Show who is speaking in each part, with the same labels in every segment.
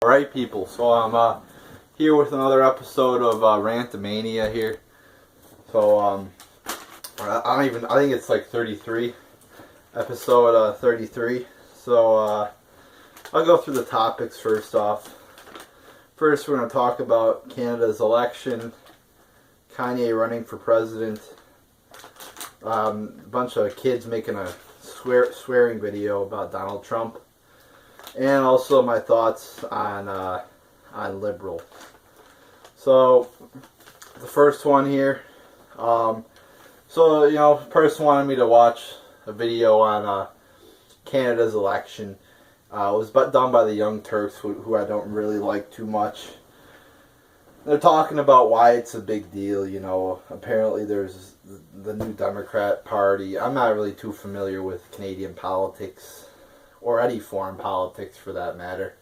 Speaker 1: Alright people, so I'm here with another episode of RANTAMANIA here. So I think it's like 33, episode 33. So I'll go through the topics first off. First we're going to talk about Canada's election, Kanye running for president, a bunch of kids making a swearing video about Donald Trump, and also my thoughts on liberal. So the first one here, so a person wanted me to watch a video on Canada's election. It was done by the Young Turks, who I don't really like too much. They're talking about why it's a big deal. Apparently there's the new Democrat Party. I'm not really too familiar with Canadian politics, or any foreign politics for that matter.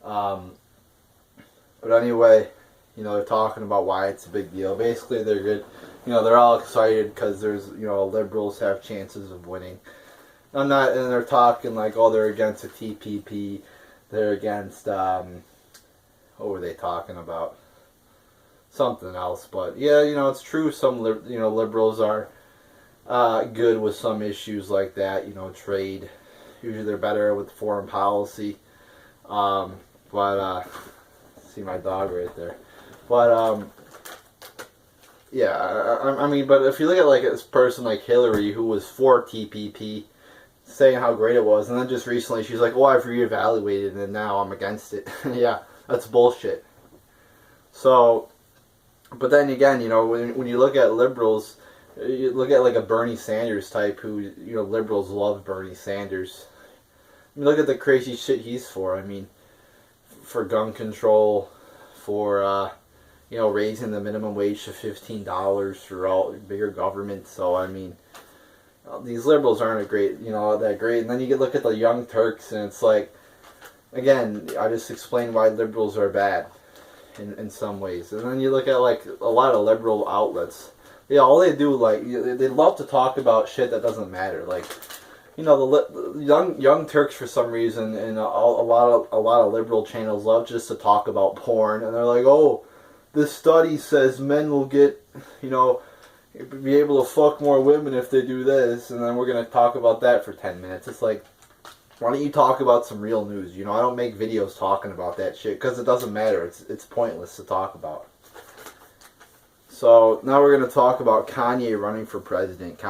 Speaker 1: But anyway, they're talking about why it's a big deal. Basically, they're good. They're all excited because there's, liberals have chances of winning. And they're talking like, oh, they're against the TPP. They're against, what were they talking about? Something else. But yeah, it's true. Some liberals are good with some issues like that. Trade. Usually they're better with foreign policy. See my dog right there. But yeah, I mean, but if you look at like this person like Hillary, who was for TPP, saying how great it was, and then just recently she's like, oh, I've reevaluated and now I'm against it. Yeah, that's bullshit. So, but then again, when you look at liberals, you look at like a Bernie Sanders type, who, liberals love Bernie Sanders. I mean, look at the crazy shit he's for. I mean, for gun control, for, raising the minimum wage to $15 for all bigger government. So, I mean, these liberals aren't that great. And then you look at the Young Turks, and it's like, again, I just explained why liberals are bad in some ways. And then you look at like a lot of liberal outlets. Yeah, all they do, like, they love to talk about shit that doesn't matter. Like, the young Turks for some reason, and a lot of liberal channels love just to talk about porn, and they're like, oh, this study says men will get, be able to fuck more women if they do this, and then we're gonna talk about that for 10 minutes. It's like, why don't you talk about some real news? I don't make videos talking about that shit because it doesn't matter. It's pointless to talk about. So now we're gonna talk about Kanye running for president.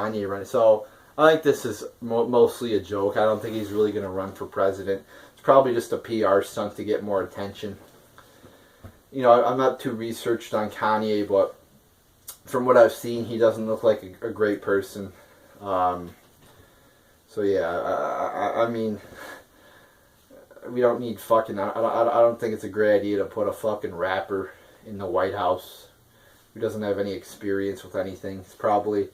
Speaker 1: So I think this is mostly a joke. I don't think he's really going to run for president. It's probably just a PR stunt to get more attention. I'm not too researched on Kanye, but from what I've seen, he doesn't look like a great person. So yeah, I mean, we don't need fucking... I don't think it's a great idea to put a fucking rapper in the White House who doesn't have any experience with anything. He's probably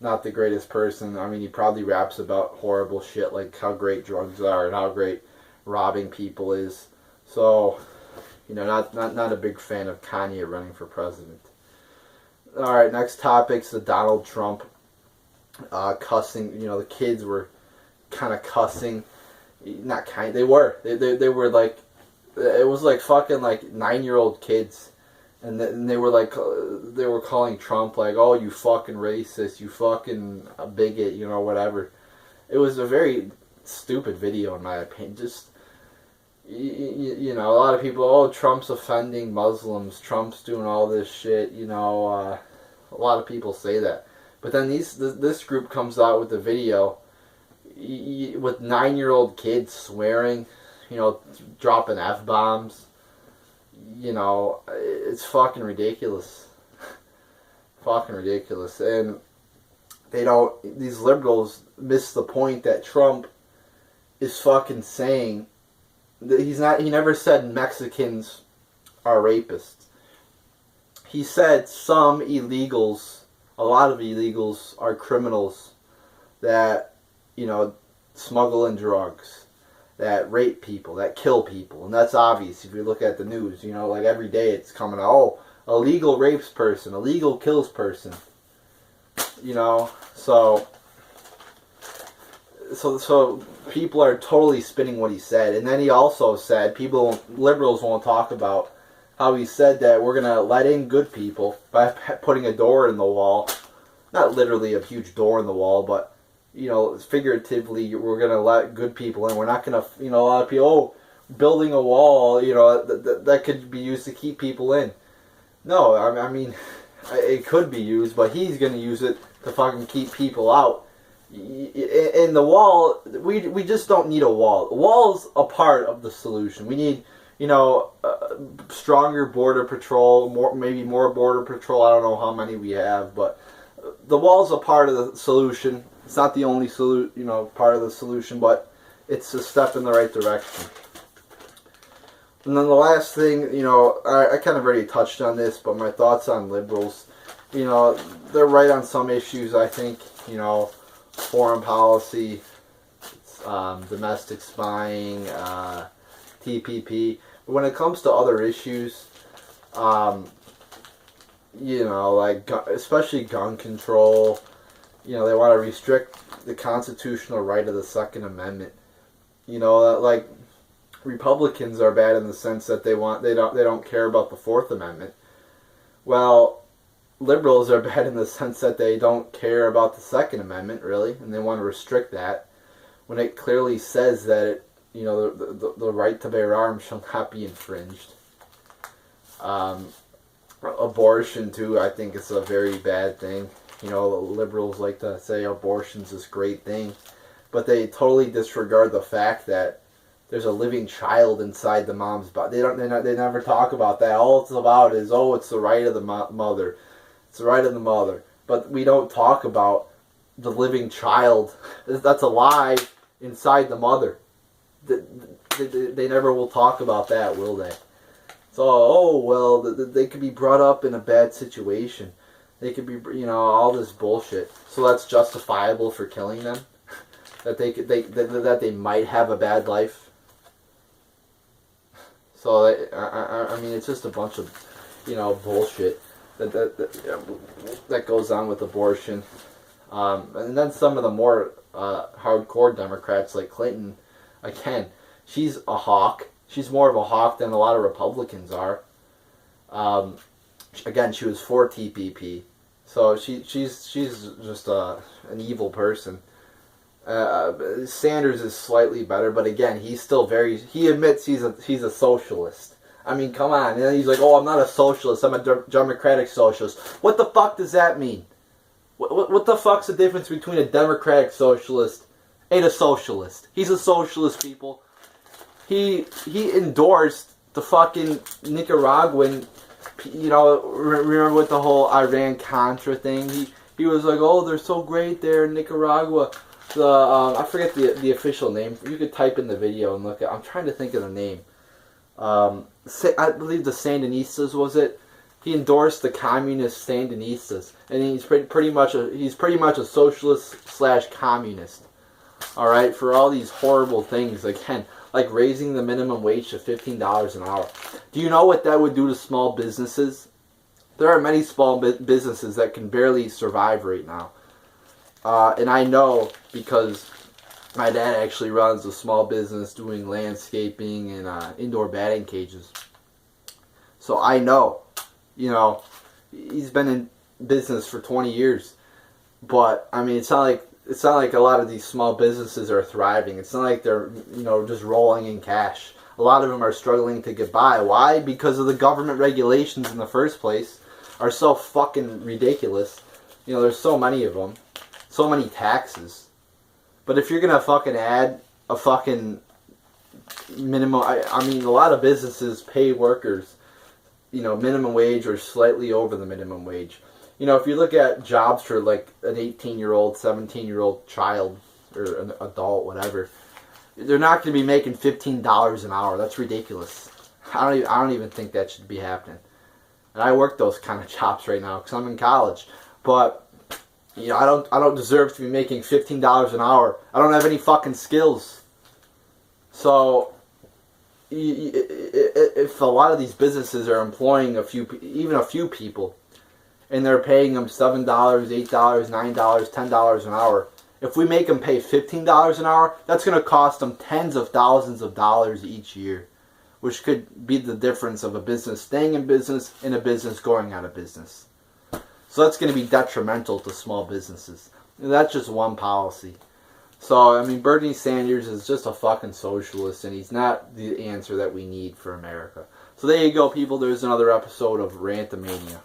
Speaker 1: not the greatest person. I mean, he probably raps about horrible shit like how great drugs are and how great robbing people is. So, not a big fan of Kanye running for president. Alright, next topic's the Donald Trump cussing. The kids were kind of cussing. Not kind, they were. They were like, it was like fucking like 9-year-old kids. And they were like, they were calling Trump like, oh, you fucking racist, you fucking bigot, whatever. It was a very stupid video in my opinion. Just, a lot of people, oh, Trump's offending Muslims, Trump's doing all this shit, a lot of people say that. But then this group comes out with a video with 9-year-old kids swearing, dropping F-bombs. It's fucking ridiculous. Fucking ridiculous. And these liberals miss the point that Trump is fucking saying that he never said Mexicans are rapists. He said some illegals, a lot of illegals are criminals that, smuggle in drugs, that rape people, that kill people. And that's obvious if you look at the news. Like every day it's coming out, oh, illegal rapes person, illegal kills person. So so people are totally spinning what he said, and then he also said liberals won't talk about how he said that we're gonna let in good people by putting a door in the wall, not literally a huge door in the wall, but figuratively, we're gonna let good people in. We're not gonna, a lot of people, building a wall, that could be used to keep people in. No, I mean, it could be used, but he's gonna use it to fucking keep people out. In the wall, we just don't need a wall. The wall's a part of the solution. We need, stronger border patrol, maybe more border patrol. I don't know how many we have, but the wall's a part of the solution. It's not the only part of the solution, but it's a step in the right direction. And then the last thing, I kind of already touched on this, but my thoughts on liberals, they're right on some issues, I think, foreign policy, domestic spying, TPP. But when it comes to other issues, like especially gun control, they want to restrict the constitutional right of the Second Amendment. Like Republicans are bad in the sense that they don't care about the Fourth Amendment. Well, liberals are bad in the sense that they don't care about the Second Amendment, really, and they want to restrict that when it clearly says that the right to bear arms shall not be infringed. Abortion too, I think it's a very bad thing. Liberals like to say abortion's this great thing, but they totally disregard the fact that there's a living child inside the mom's body. They never talk about that. All it's about is, it's the right of the mother. It's the right of the mother. But we don't talk about the living child that's alive inside the mother. They never will talk about that, will they? So, they could be brought up in a bad situation. They could be, all this bullshit. So that's justifiable for killing them? That they might have a bad life? So, I mean, it's just a bunch of, bullshit that goes on with abortion. And then some of the more hardcore Democrats, like Clinton, again, she's a hawk. She's more of a hawk than a lot of Republicans are. Again, she was for TPP. So she's just an evil person. Sanders is slightly better, but again, he's still he admits he's a socialist. I mean, come on. And then he's like, I'm not a socialist, I'm a democratic socialist. What the fuck does that mean? What the fuck's the difference between a democratic socialist and a socialist? He's a socialist, people. He endorsed the fucking Nicaraguan, remember with the whole Iran-Contra thing? He was like, they're so great there in Nicaragua. I forget the official name. You could type in the video and look at. I'm trying to think of the name. I believe the Sandinistas, was it? He endorsed the communist Sandinistas, and he's pretty much a socialist / communist. All right, for all these horrible things, again, like raising the minimum wage to $15 an hour. Do you know what that would do to small businesses? There are many small businesses that can barely survive right now. And I know because my dad actually runs a small business doing landscaping and indoor batting cages. So I know, he's been in business for 20 years. But, I mean, it's not like a lot of these small businesses are thriving. It's not like they're, just rolling in cash. A lot of them are struggling to get by. Why? Because of the government regulations in the first place are so fucking ridiculous. There's so many of them. So many taxes. But if you're going to fucking add a fucking minimum... I mean, a lot of businesses pay workers, minimum wage or slightly over the minimum wage. If you look at jobs for like an 18-year-old, 17-year-old child or an adult, whatever, they're not going to be making $15 an hour. That's ridiculous. I don't even think that should be happening. And I work those kind of jobs right now because I'm in college. But I don't deserve to be making $15 an hour. I don't have any fucking skills. So if a lot of these businesses are employing even a few people, and they're paying them $7, $8, $9, $10 an hour, If we make them pay $15 an hour, that's going to cost them tens of thousands of dollars each year, which could be the difference of a business staying in business and a business going out of business. So that's going to be detrimental to small businesses. And that's just one policy. So, I mean, Bernie Sanders is just a fucking socialist, and he's not the answer that we need for America. So there you go, people. There's another episode of RANTAMANIA.